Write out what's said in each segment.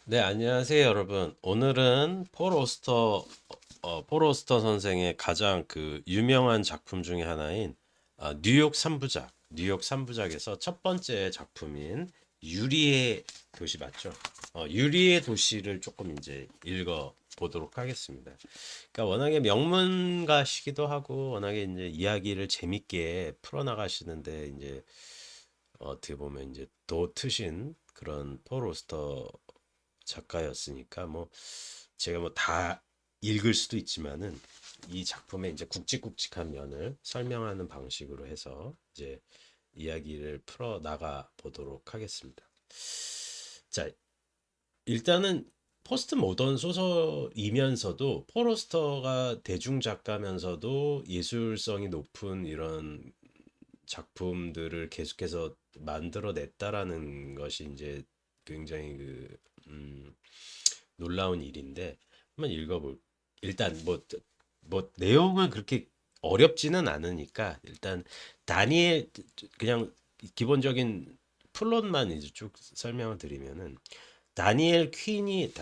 네, 안녕하세요, 여러분. 오늘은 폴 오스터 선생의 가장 그 유명한 작품 중에 하나인 뉴욕 삼부작에서 첫 번째 작품인 유리의 도시 맞죠? 유리의 도시를 조금 이제 읽어 보도록 하겠습니다. 그러니까 워낙에 명문가시기도 하고 워낙에 이제 이야기를 재밌게 풀어나가시는데 이제 어떻게 보면 이제 도 트신 그런 폴 오스터 작가였으니까 뭐 제가 뭐 다 읽을 수도 있지만은 이 작품의 이제 굵직굵직한 면을 설명하는 방식으로 해서 이제 이야기를 풀어 나가 보도록 하겠습니다. 자, 일단은 포스트 모던 소설이면서도 포로스터가 대중 작가면서도 예술성이 높은 이런 작품들을 계속해서 만들어냈다라는 것이 이제 굉장히 음, 놀라운 일인데 한번 읽어볼. 일단 뭐 내용은 그렇게 어렵지는 않으니까 일단 다니엘 그냥 기본적인 플롯만 이제 쭉 설명을 드리면은 다니엘 퀸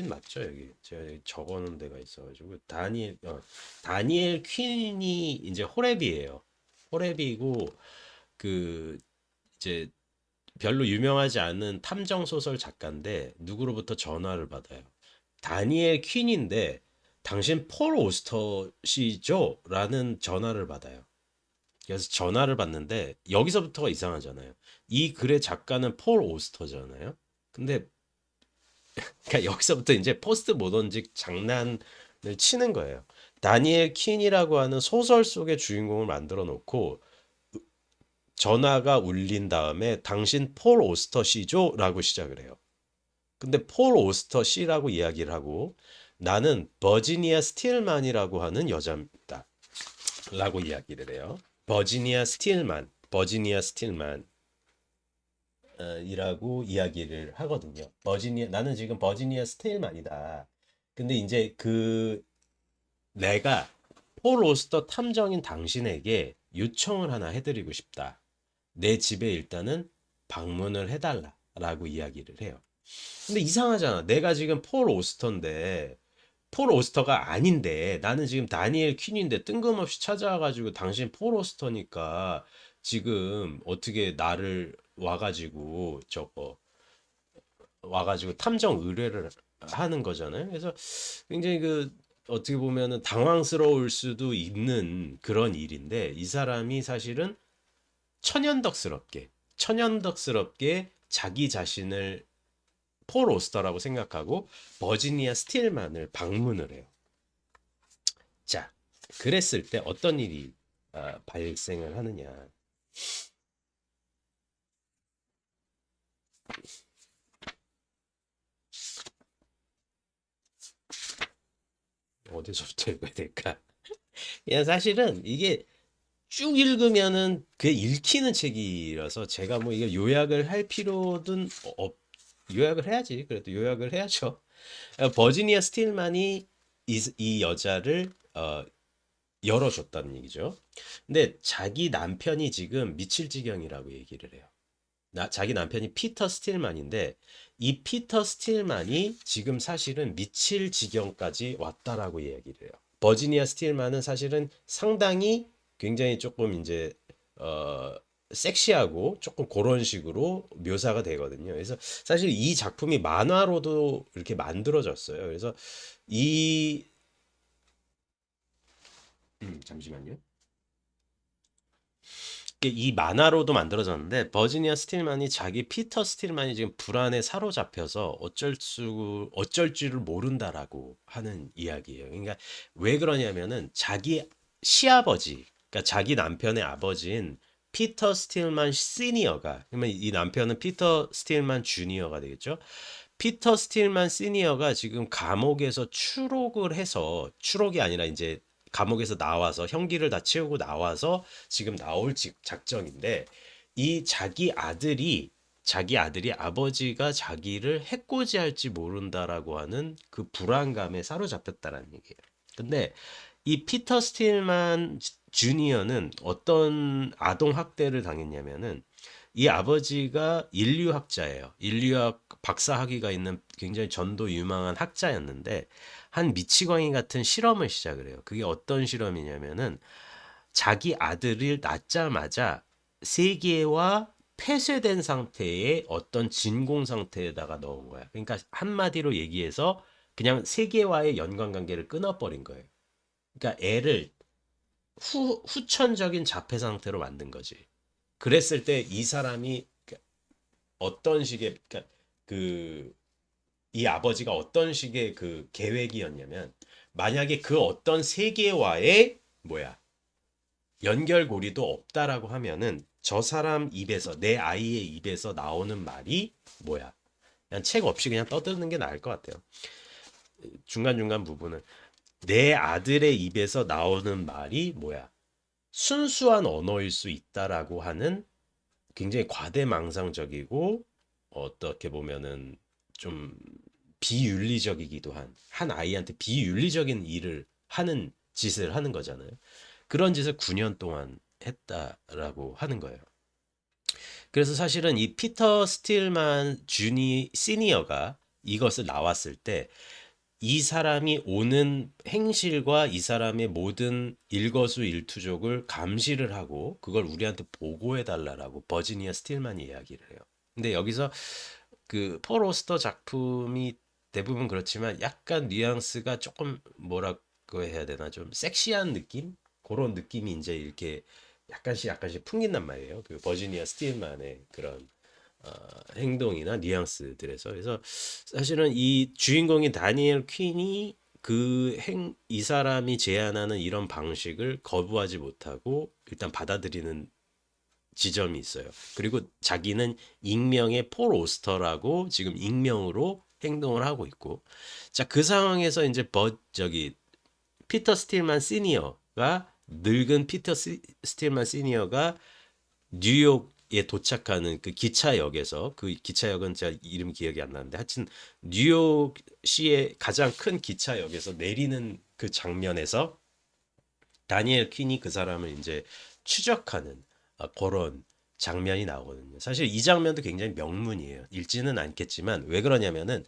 맞죠? 여기 제가 여기 적어놓은 데가 있어가지고 다니엘 퀸이 이제 호랩이에요. 호랩이고 그 이제 별로 유명하지 않은 탐정 소설 작가인데 누구로부터 전화를 받아요. 다니엘 퀸인데 당신 폴 오스터시죠? 라는 전화를 받아요. 그래서 전화를 받는데 여기서부터가 이상하잖아요. 이 글의 작가는 폴 오스터잖아요. 근데 그러니까 여기서부터 이제 포스트 모던직 장난을 치는 거예요. 다니엘 퀸이라고 하는 소설 속의 주인공을 만들어 놓고 전화가 울린 다음에 당신 폴 오스터 씨죠? 라고 시작을 해요. 근데 폴 오스터 씨라고 이야기를 하고 나는 버지니아 스틸만이라고 하는 여자입니다. 라고 이야기를 해요. 버지니아 스틸만 이라고 이야기를 하거든요. 나는 지금 버지니아 스틸만이다. 근데 이제 내가 폴 오스터 탐정인 당신에게 요청을 하나 해드리고 싶다. 내 집에 일단은 방문을 해달라라고 이야기를 해요. 근데 이상하잖아. 내가 지금 폴 오스터인데 폴 오스터가 아닌데 나는 지금 다니엘 퀸인데 뜬금없이 찾아와가지고 당신 폴 오스터니까 지금 어떻게 나를 와가지고 탐정 의뢰를 하는 거잖아요. 그래서 굉장히 어떻게 보면은 당황스러울 수도 있는 그런 일인데 이 사람이 사실은 천연덕스럽게 천연덕스럽게 자기 자신을 폴 오스터라고 생각하고 버지니아 스틸만을 방문을 해요. 자, 그랬을 때 어떤 일이 발생을 하느냐. 어디서부터 읽어야 될까? 그냥 사실은 이게 쭉 읽으면은 그게 읽히는 책이라서 제가 뭐 이게 요약을 할 필요든 요약을 해야지. 그래도 요약을 해야죠. 버지니아 스틸만이 이 여자를 열어줬다는 얘기죠. 근데 자기 남편이 지금 미칠 지경이라고 얘기를 해요. 자기 남편이 피터 스틸만인데 이 피터 스틸만이 지금 사실은 미칠 지경까지 왔다라고 얘기를 해요. 버지니아 스틸만은 사실은 상당히 굉장히 조금 이제 어 섹시하고 조금 그런 식으로 묘사가 되거든요. 그래서 사실 이 작품이 만화로도 이렇게 만들어졌어요. 그래서 이 잠시만요. 이 만화로도 만들어졌는데 버지니아 스틸만이 자기 피터 스틸만이 지금 불안에 사로잡혀서 어쩔 줄을 모른다라고 하는 이야기예요. 그러니까 왜 그러냐면은 자기 시아버지, 그러니까 자기 남편의 아버지인 피터 스틸만 시니어가, 그러면 이 남편은 피터 스틸만 주니어가 되겠죠. 피터 스틸만 시니어가 지금 감옥에서 추록이 아니라 이제 감옥에서 나와서 형기를 다 채우고 나와서 지금 나올 작정인데 이 자기 아들이 아버지가 자기를 해코지할지 모른다라고 하는 그 불안감에 사로잡혔다라는 얘기예요. 근데 이 피터 스틸만 주니어는 어떤 아동 학대를 당했냐면은 이 아버지가 인류학자예요. 인류학 박사 학위가 있는 굉장히 전도 유망한 학자였는데 한 미치광이 같은 실험을 시작을 해요. 그게 어떤 실험이냐면은 자기 아들을 낳자마자 세계와 폐쇄된 상태의 어떤 진공 상태에다가 넣은 거야. 그러니까 한마디로 얘기해서 그냥 세계와의 연관관계를 끊어버린 거예요. 그러니까 애를 후천적인 자폐 상태로 만든 거지. 그랬을 때 이 사람이 어떤 식의 그러니까 그 이 아버지가 어떤 식의 그 계획이었냐면 만약에 그 어떤 세계와의 뭐야 연결고리도 없다라고 하면은 저 사람 입에서 내 아이의 입에서 나오는 말이 뭐야? 그냥 책 없이 그냥 떠드는 게 나을 것 같아요. 중간중간 부분은 내 아들의 입에서 나오는 말이 뭐야? 순수한 언어일 수 있다라고 하는 굉장히 과대망상적이고 어떻게 보면은 좀 비윤리적이기도 한 아이한테 비윤리적인 일을 하는 짓을 하는 거잖아요. 그런 짓을 9년 동안 했다라고 하는 거예요. 그래서 사실은 이 피터 스틸만 주니 시니어가 이것을 나왔을 때 이 사람이 오는 행실과 이 사람의 모든 일거수일투족을 감시를 하고 그걸 우리한테 보고해 달라라고 버지니아 스틸만이 이야기를 해요. 근데 여기서 그 폴 오스터 작품이 대부분 그렇지만 약간 뉘앙스가 조금 뭐라고 해야 되나 좀 섹시한 느낌? 그런 느낌이 이제 이렇게 약간씩 풍긴단 말이에요. 그 버지니아 스틸만의 그런 행동이나 뉘앙스들에서 그래서 사실은 이 주인공인 다니엘 퀸이 이 사람이 제안하는 이런 방식을 거부하지 못하고 일단 받아들이는 지점이 있어요. 그리고 자기는 익명의 폴 오스터라고 지금 익명으로 행동을 하고 있고, 자, 그 상황에서 이제 피터 스틸만 시니어가 늙은 스틸만 시니어가 뉴욕에 도착하는 그 기차역에서 그 기차역은 제가 이름 기억이 안 나는데 하여튼 뉴욕시의 가장 큰 기차역에서 내리는 그 장면에서 다니엘 퀸이 그 사람을 이제 추적하는 그런 장면이 나오거든요. 사실 이 장면도 굉장히 명문이에요. 읽지는 않겠지만 왜 그러냐면은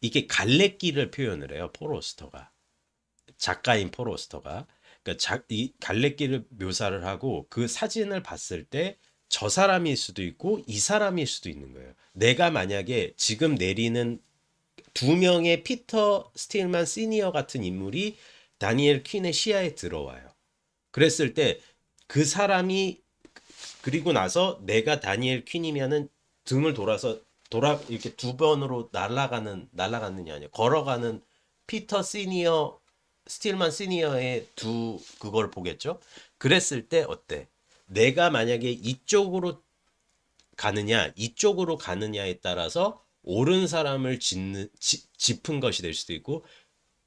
이게 갈래길을 표현을 해요. 폴 오스터가 작가인 폴 오스터가 그러니까 이 갈래길을 묘사를 하고 그 사진을 봤을 때 저 사람일 수도 있고 이 사람일 수도 있는 거예요. 내가 만약에 지금 내리는 두 명의 피터 스틸만 시니어 같은 인물이 다니엘 퀸의 시야에 들어와요. 그랬을 때 그 사람이 그리고 나서 내가 다니엘 퀸이면은 등을 돌아 이렇게 두 번으로 날아가느냐 아니야 걸어가는 피터 시니어 스틸만 시니어의 두 그걸 보겠죠. 그랬을 때 어때? 내가 만약에 이쪽으로 가느냐 이쪽으로 가느냐에 따라서 옳은 사람을 짚은 것이 될 수도 있고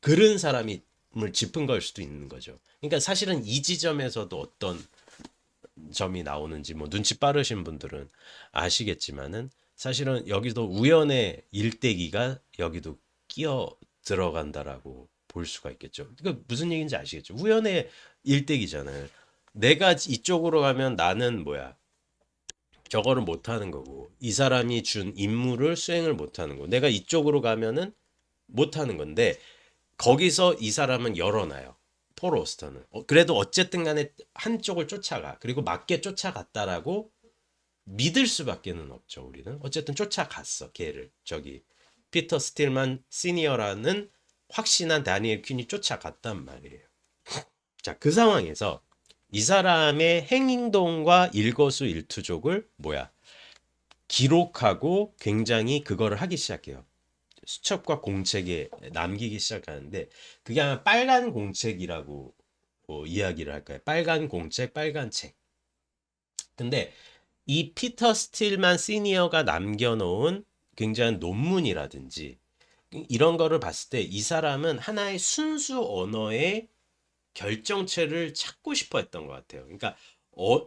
그른 사람을 짚은 걸 수도 있는 거죠. 그러니까 사실은 이 지점에서도 어떤 점이 나오는지 뭐 눈치 빠르신 분들은 아시겠지만은 사실은 여기도 우연의 일대기가 여기도 끼어 들어간다라고 볼 수가 있겠죠. 그러니까 무슨 얘기인지 아시겠죠? 우연의 일대기잖아요. 내가 이쪽으로 가면 나는 뭐야? 저거를 못 하는 거고 이 사람이 준 임무를 수행을 못 하는 거. 내가 이쪽으로 가면은 못 하는 건데 거기서 이 사람은 열어놔요. 폴 오스터는. 그래도 어쨌든 간에 한쪽을 쫓아가. 그리고 맞게 쫓아갔다라고 믿을 수밖에는 없죠. 우리는. 어쨌든 쫓아갔어. 걔를. 저기 피터 스틸만 시니어라는 확신한 다니엘 퀸이 쫓아갔단 말이에요. 자, 그 상황에서 이 사람의 행동과 일거수일투족을 뭐야? 기록하고 굉장히 그거를 하기 시작해요. 수첩과 공책에 남기기 시작하는데 그게 아마 빨간 공책이라고 이야기를 할까요? 빨간 공책, 빨간 책. 근데 이 피터 스틸만 시니어가 남겨놓은 굉장한 논문이라든지 이런 거를 봤을 때 이 사람은 하나의 순수 언어의 결정체를 찾고 싶어 했던 것 같아요. 그러니까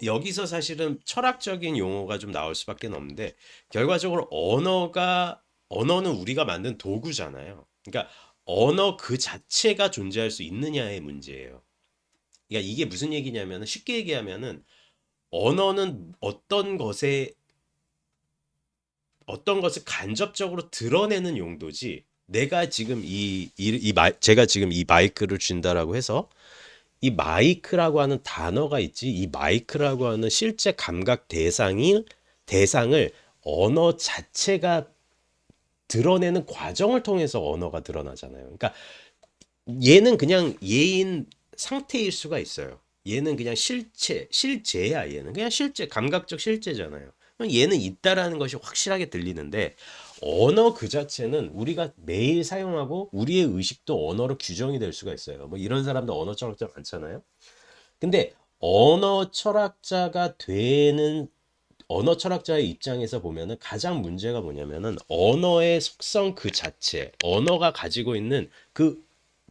여기서 사실은 철학적인 용어가 좀 나올 수밖에 없는데 결과적으로 언어는 우리가 만든 도구잖아요. 그러니까 언어 그 자체가 존재할 수 있느냐의 문제예요. 그러니까 이게 무슨 얘기냐면 쉽게 얘기하면은 언어는 어떤 것에 어떤 것을 간접적으로 드러내는 용도지. 내가 지금 제가 지금 이 마이크를 준다라고 해서 이 마이크라고 하는 단어가 있지, 이 마이크라고 하는 실제 감각 대상을 언어 자체가 드러내는 과정을 통해서 언어가 드러나잖아요. 그러니까 얘는 그냥 얘인 상태일 수가 있어요. 얘는 그냥 실제야. 얘는 그냥 실제, 감각적 실제잖아요. 얘는 있다라는 것이 확실하게 들리는데, 언어 그 자체는 우리가 매일 사용하고 우리의 의식도 언어로 규정이 될 수가 있어요. 뭐 이런 사람도 언어 철학자 많잖아요. 근데 언어 철학자가 되는 언어 철학자의 입장에서 보면은 가장 문제가 뭐냐면은 언어의 속성 그 자체, 언어가 가지고 있는 그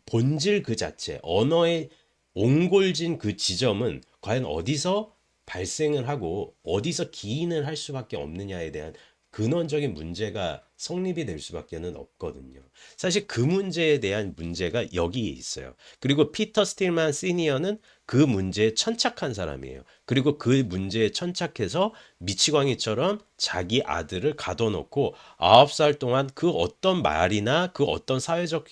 본질 그 자체, 언어의 옹골진 그 지점은 과연 어디서 발생을 하고 어디서 기인을 할 수밖에 없느냐에 대한 근원적인 문제가 성립이 될 수밖에는 없거든요. 사실 그 문제에 대한 문제가 여기에 있어요. 그리고 피터 스틸만 시니어는 그 문제에 천착한 사람이에요. 그리고 그 문제에 천착해서 미치광이처럼 자기 아들을 가둬놓고 9살 동안 그 어떤 말이나 그 어떤 사회적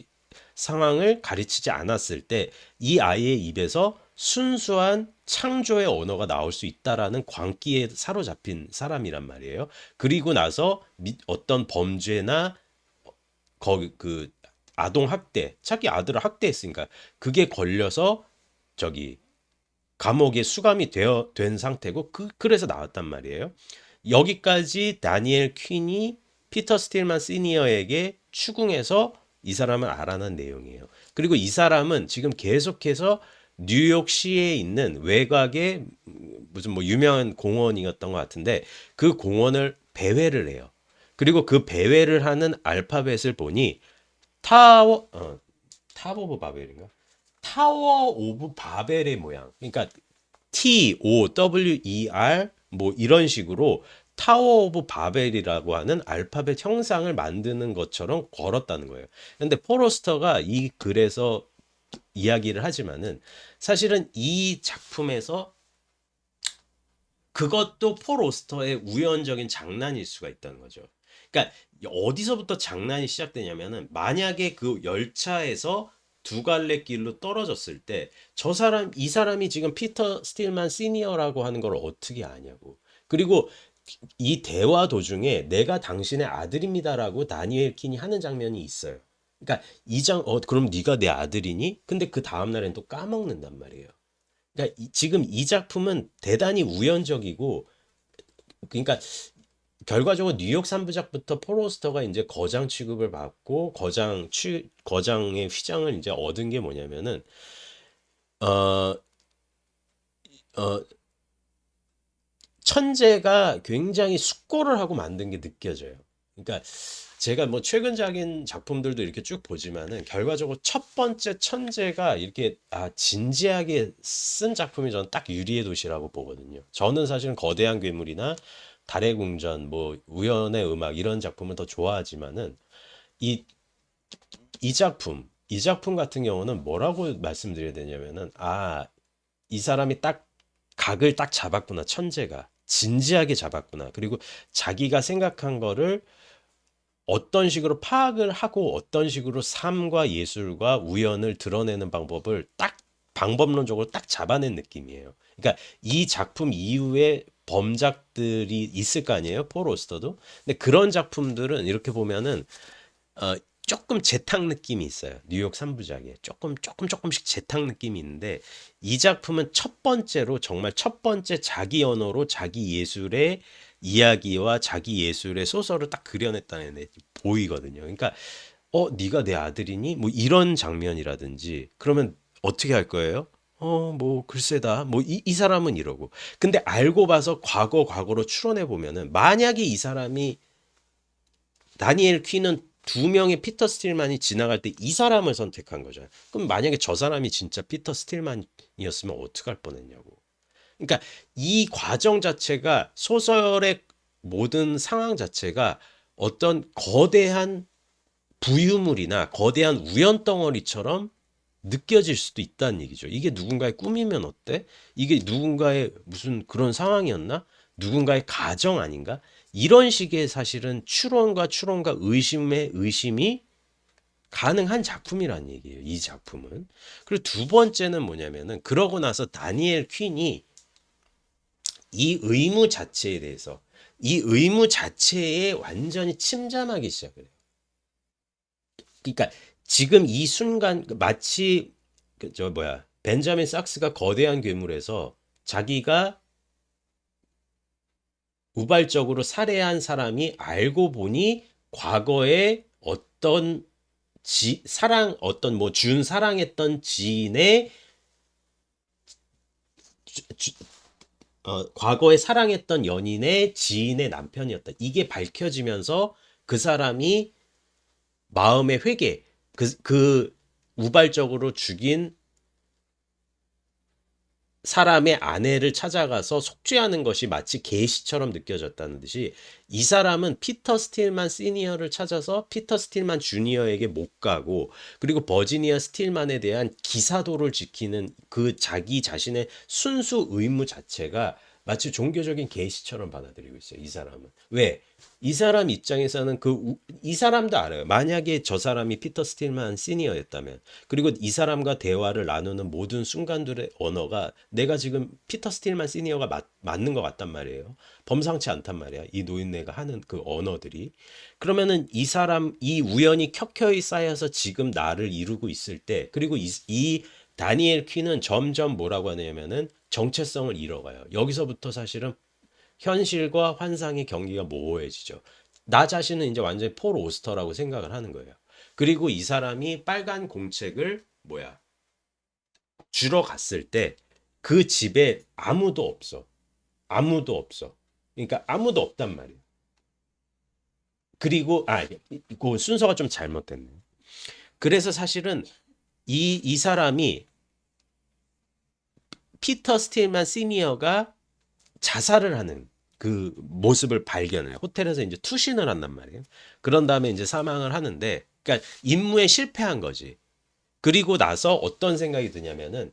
상황을 가르치지 않았을 때 이 아이의 입에서 순수한 창조의 언어가 나올 수 있다라는 광기에 사로잡힌 사람이란 말이에요. 그리고 나서 어떤 범죄나 거기 그 아동 학대, 자기 아들을 학대했으니까 그게 걸려서 저기 감옥에 수감이 된 상태고 그래서 나왔단 말이에요. 여기까지 다니엘 퀸이 피터 스틸만 시니어에게 추궁해서 이 사람을 알아낸 내용이에요. 그리고 이 사람은 지금 계속해서 뉴욕시에 있는 외곽의 무슨 뭐 유명한 공원이었던 것 같은데 그 공원을 배회를 해요. 그리고 그 배회를 하는 알파벳을 보니 타워 타워 오브 바벨인가? 타워 오브 바벨의 모양. 그러니까 TOWER 뭐 이런 식으로 타워 오브 바벨이라고 하는 알파벳 형상을 만드는 것처럼 걸었다는 거예요. 근데 포로스터가 이 글에서 이야기를 하지만은 사실은 이 작품에서 그것도 포로스터의 우연적인 장난일 수가 있다는 거죠. 그러니까 어디서부터 장난이 시작되냐면은 만약에 그 열차에서 두 갈래 길로 떨어졌을 때 이 사람이 지금 피터 스틸만 시니어라고 하는 걸 어떻게 아냐고. 그리고 이 대화 도중에 내가 당신의 아들입니다라고 다니엘 킨이 하는 장면이 있어요. 그러니까 그럼 네가 내 아들이니? 근데 그 다음 날엔 또 까먹는단 말이에요. 그러니까 지금 이 작품은 대단히 우연적이고 그러니까 결과적으로 뉴욕 3부작부터 포로스터가 이제 거장 취급을 받고 거장의 휘장을 이제 얻은 게 뭐냐면은 어, 어, 천재가 굉장히 숙고를 하고 만든 게 느껴져요. 그러니까 제가 뭐 최근작인 작품들도 이렇게 쭉 보지만은 결과적으로 첫 번째 천재가 이렇게 진지하게 쓴 작품이 저는 딱 유리의 도시라고 보거든요. 저는 사실은 거대한 괴물이나 달의 궁전, 뭐 우연의 음악 이런 작품을 더 좋아하지만은 이 이 작품 같은 경우는 뭐라고 말씀드려야 되냐면은 이 사람이 딱 각을 딱 잡았구나. 천재가 진지하게 잡았구나. 그리고 자기가 생각한 거를 어떤 식으로 파악을 하고 어떤 식으로 삶과 예술과 우연을 드러내는 방법을 딱 방법론적으로 딱 잡아낸 느낌이에요. 그러니까 이 작품 이후에 범작들이 있을 거 아니에요? 폴 오스터도. 근데 그런 작품들은 이렇게 보면은 어, 조금 재탕 느낌이 있어요. 뉴욕 3부작에 조금씩 재탕 느낌이 있는데 이 작품은 첫 번째로 정말 첫 번째 자기 언어로 자기 예술의 이야기와 자기 예술의 소설을 딱 그려냈다는 게 보이거든요. 그러니까 네가 내 아들이니? 뭐 이런 장면이라든지 그러면 어떻게 할 거예요? 뭐 글쎄다. 뭐 이 사람은 이러고. 근데 알고 봐서 과거로 추론해 보면은 만약에 이 사람이 다니엘 퀴는 두 명의 피터 스틸만이 지나갈 때 이 사람을 선택한 거잖아요. 그럼 만약에 저 사람이 진짜 피터 스틸만이었으면 어떡할 뻔했냐고. 그러니까 이 과정 자체가 소설의 모든 상황 자체가 어떤 거대한 부유물이나 거대한 우연 덩어리처럼 느껴질 수도 있다는 얘기죠. 이게 누군가의 꿈이면 어때? 이게 누군가의 무슨 그런 상황이었나? 누군가의 가정 아닌가? 이런 식의 사실은 추론과 의심의 의심이 가능한 작품이란 얘기예요. 이 작품은. 그리고 두 번째는 뭐냐면은 그러고 나서 다니엘 퀸이 이 의무 자체에 대해서 이 의무 자체에 완전히 침잠하기 시작을 해요. 그러니까 지금 이 순간 마치 그저 뭐야 벤자민 sak스가 거대한 괴물에서 자기가 우발적으로 살해한 사람이 알고 보니 과거에 어떤 사랑 어떤 뭐 준 사랑했던 지인의 과거에 사랑했던 연인의 지인의 남편이었다. 이게 밝혀지면서 그 사람이 마음의 회개, 그 우발적으로 죽인 사람의 아내를 찾아가서 속죄하는 것이 마치 계시처럼 느껴졌다는 듯이 이 사람은 피터 스틸만 시니어를 찾아서 피터 스틸만 주니어에게 못 가고 그리고 버지니아 스틸만에 대한 기사도를 지키는 그 자기 자신의 순수 의무 자체가 마치 종교적인 계시처럼 받아들이고 있어요. 이 사람은. 왜? 이 사람 입장에서는 이 사람도 알아요. 만약에 저 사람이 피터 스틸만 시니어였다면 그리고 이 사람과 대화를 나누는 모든 순간들의 언어가 내가 지금 피터 스틸만 시니어가 맞는 것 같단 말이에요. 범상치 않단 말이야. 이 노인네가 하는 그 언어들이. 그러면은 이 사람, 이 우연이 켜켜이 쌓여서 지금 나를 이루고 있을 때, 그리고 이 다니엘 퀸은 점점 뭐라고 하냐면은 정체성을 잃어가요. 여기서부터 사실은 현실과 환상의 경기가 모호해지죠. 나 자신은 이제 완전히 폴 오스터라고 생각을 하는 거예요. 그리고 이 사람이 빨간 공책을 뭐야 주러 갔을 때 그 집에 아무도 없어. 아무도 없어. 그러니까 아무도 없단 말이에요. 그리고 그 순서가 좀 잘못됐네. 그래서 사실은 이 사람이 피터 스틸만 시니어가 자살을 하는 그 모습을 발견해요. 호텔에서 이제 투신을 한단 말이에요. 그런 다음에 이제 사망을 하는데, 그러니까 임무에 실패한 거지. 그리고 나서 어떤 생각이 드냐면은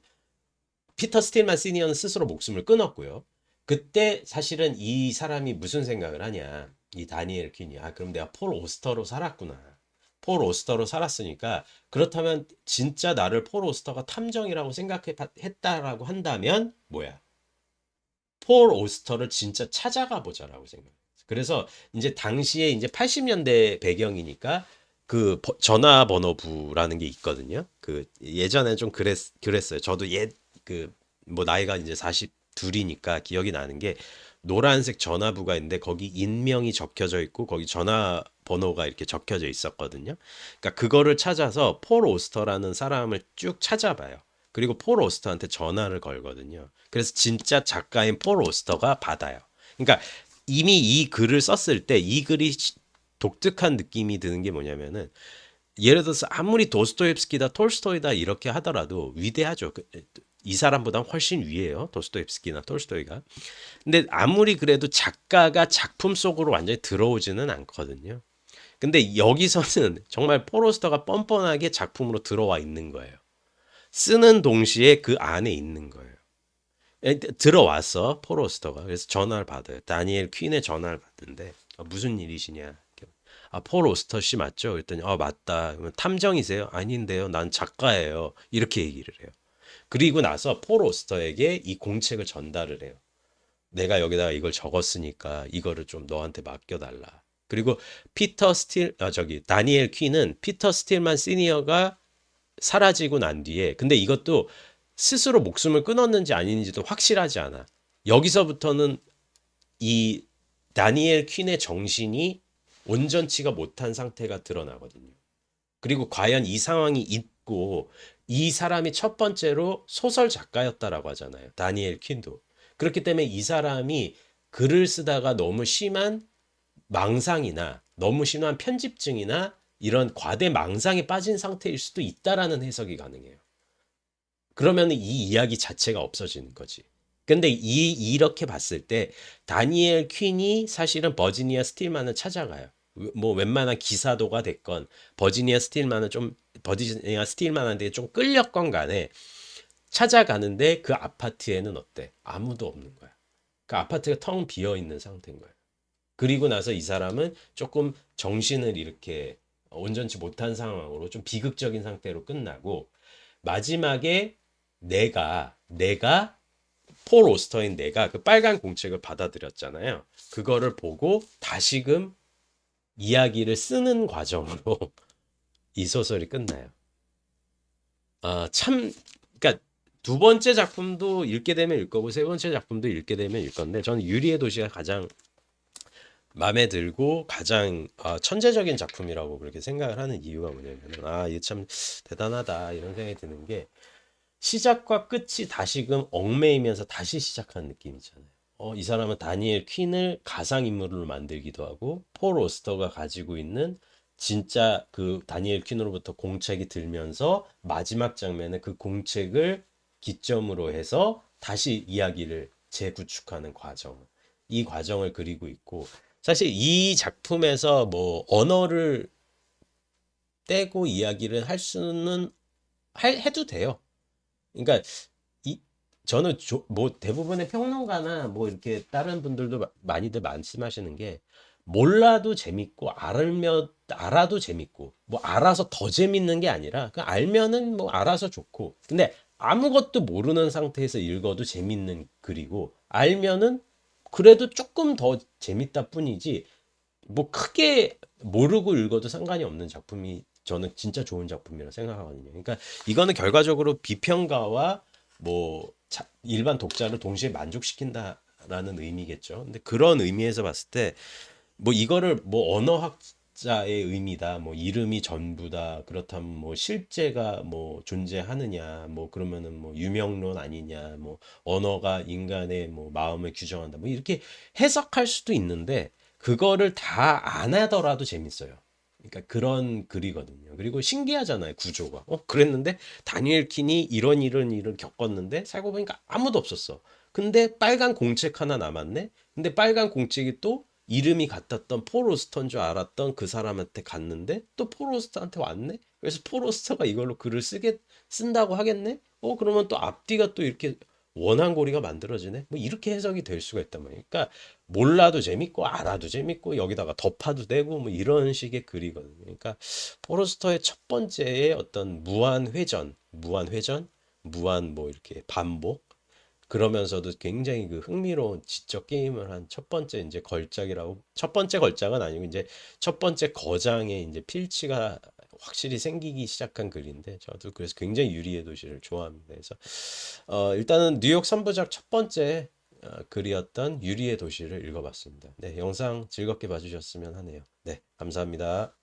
피터 스틸만 시니어는 스스로 목숨을 끊었고요. 그때 사실은 이 사람이 무슨 생각을 하냐. 이 다니엘 퀸이 그럼 내가 폴 오스터로 살았구나. 폴 오스터로 살았으니까 그렇다면 진짜 나를 폴 오스터가 탐정이라고 생각했다라고 한다면 뭐야? 폴 오스터를 진짜 찾아가 보자라고 생각해요. 그래서 이제 당시에 이제 80년대 배경이니까 그 전화번호부라는 게 있거든요. 그 예전에 좀 그랬어요. 저도 그 뭐 나이가 이제 42이니까 기억이 나는 게 노란색 전화부가 있는데 거기 인명이 적혀져 있고 거기 전화번호가 이렇게 적혀져 있었거든요. 그러니까 그거를 찾아서 폴 오스터라는 사람을 쭉 찾아봐요. 그리고 폴 오스터한테 전화를 걸거든요. 그래서 진짜 작가인 폴 오스터가 받아요. 그러니까 이미 이 글을 썼을 때 이 글이 독특한 느낌이 드는 게 뭐냐면은 예를 들어서 아무리 도스토옙스키다 톨스토이다 이렇게 하더라도 위대하죠. 이 사람보다 훨씬 위에요. 도스토옙스키나 톨스토이가. 근데 아무리 그래도 작가가 작품 속으로 완전히 들어오지는 않거든요. 근데 여기서는 정말 폴 오스터가 뻔뻔하게 작품으로 들어와 있는 거예요. 쓰는 동시에 그 안에 있는 거예요. 들어왔어 폴 오스터가. 그래서 전화를 받아요. 다니엘 퀸의 전화를 받는데 무슨 일이시냐. 폴 오스터 씨 맞죠? 그랬더니 맞다. 그러면 탐정이세요? 아닌데요. 난 작가예요. 이렇게 얘기를 해요. 그리고 나서 폴 오스터에게 이 공책을 전달을 해요. 내가 여기다가 이걸 적었으니까 이거를 좀 너한테 맡겨달라. 그리고 다니엘 퀸은 피터 스틸만 시니어가 사라지고 난 뒤에 근데 이것도 스스로 목숨을 끊었는지 아닌지도 확실하지 않아. 여기서부터는 이 다니엘 퀸의 정신이 온전치가 못한 상태가 드러나거든요. 그리고 과연 이 상황이 있고 이 사람이 첫 번째로 소설 작가였다라고 하잖아요. 다니엘 퀸도. 그렇기 때문에 이 사람이 글을 쓰다가 너무 심한 망상이나 너무 심한 편집증이나 이런 과대 망상에 빠진 상태일 수도 있다라는 해석이 가능해요. 그러면 이 이야기 자체가 없어지는 거지. 근데 이렇게 봤을 때 다니엘 퀸이 사실은 버지니아 스틸만을 찾아가요. 뭐 웬만한 기사도가 됐건 버지니아 스틸만한테 좀 끌렸건 간에 찾아가는데 그 아파트에는 어때? 아무도 없는 거야. 그 아파트가 텅 비어 있는 상태인 거야. 그리고 나서 이 사람은 조금 정신을 이렇게 온전치 못한 상황으로 좀 비극적인 상태로 끝나고 마지막에 내가 폴 오스터인 내가 그 빨간 공책을 받아들였잖아요. 그거를 보고 다시금 이야기를 쓰는 과정으로 이 소설이 끝나요. 참, 그러니까 두 번째 작품도 읽게 되면 읽 거고 세 번째 작품도 읽게 되면 읽 건데 저는 유리의 도시가 가장 마음에 들고 가장 천재적인 작품이라고 그렇게 생각을 하는 이유가 뭐냐면 이게 참 대단하다 이런 생각이 드는 게 시작과 끝이 다시금 얽매이면서 다시 시작한 느낌이잖아요. 이 사람은 다니엘 퀸을 가상인물로 만들기도 하고 폴 오스터가 가지고 있는 진짜 그 다니엘 퀸으로부터 공책이 들면서 마지막 장면에 그 공책을 기점으로 해서 다시 이야기를 재구축하는 과정. 이 과정을 그리고 있고 사실 이 작품에서 뭐 언어를 떼고 이야기를 할 수는 해도 돼요. 그러니까 이 저는 뭐 대부분의 평론가나 뭐 이렇게 다른 분들도 많이들 말씀하시는 게 몰라도 재밌고 알면 알아도 재밌고 뭐 알아서 더 재밌는 게 아니라 그 알면은 뭐 알아서 좋고 근데 아무것도 모르는 상태에서 읽어도 재밌는 글이고 알면은 그래도 조금 더 재밌다 뿐이지 뭐 크게 모르고 읽어도 상관이 없는 작품이 저는 진짜 좋은 작품이라고 생각하거든요. 그러니까 이거는 결과적으로 비평가와 뭐 일반 독자를 동시에 만족시킨다라는 의미겠죠. 근데 그런 의미에서 봤을 때 뭐 이거를 뭐 언어학자의 의미다, 뭐 이름이 전부다, 그렇다면 뭐 실제가 뭐 존재하느냐, 뭐 그러면은 뭐 유명론 아니냐, 뭐 언어가 인간의 뭐 마음을 규정한다, 뭐 이렇게 해석할 수도 있는데 그거를 다 안 하더라도 재밌어요. 그러니까 그런 글이거든요. 그리고 신기하잖아요, 구조가. 그랬는데 다니엘 킨이 이런 일을 겪었는데 살고 보니까 아무도 없었어. 근데 빨간 공책 하나 남았네. 근데 빨간 공책이 또 이름이 같았던 폴 오스터인 줄 알았던 그 사람한테 갔는데 또 폴 오스터한테 왔네. 그래서 폴 오스터가 이걸로 글을 쓴다고 하겠네. 그러면 또 앞뒤가 또 이렇게 원한고리가 만들어지네. 뭐 이렇게 해석이 될 수가 있단 말이에요. 그러니까 몰라도 재밌고 알아도 재밌고 여기다가 덮어도 되고 뭐 이런 식의 글이거든요. 그러니까 포스터의 첫 번째의 어떤 무한 뭐 이렇게 반복 그러면서도 굉장히 그 흥미로운 지적 게임을 한 첫 번째 이제 걸작이라고 첫 번째 걸작은 아니고 이제 첫 번째 거장의 이제 필치가 확실히 생기기 시작한 글인데 저도 그래서 굉장히 유리의 도시를 좋아합니다. 그래서 일단은 뉴욕 3부작 첫 번째 글이었던 유리의 도시를 읽어봤습니다. 네, 영상 즐겁게 봐주셨으면 하네요. 네, 감사합니다.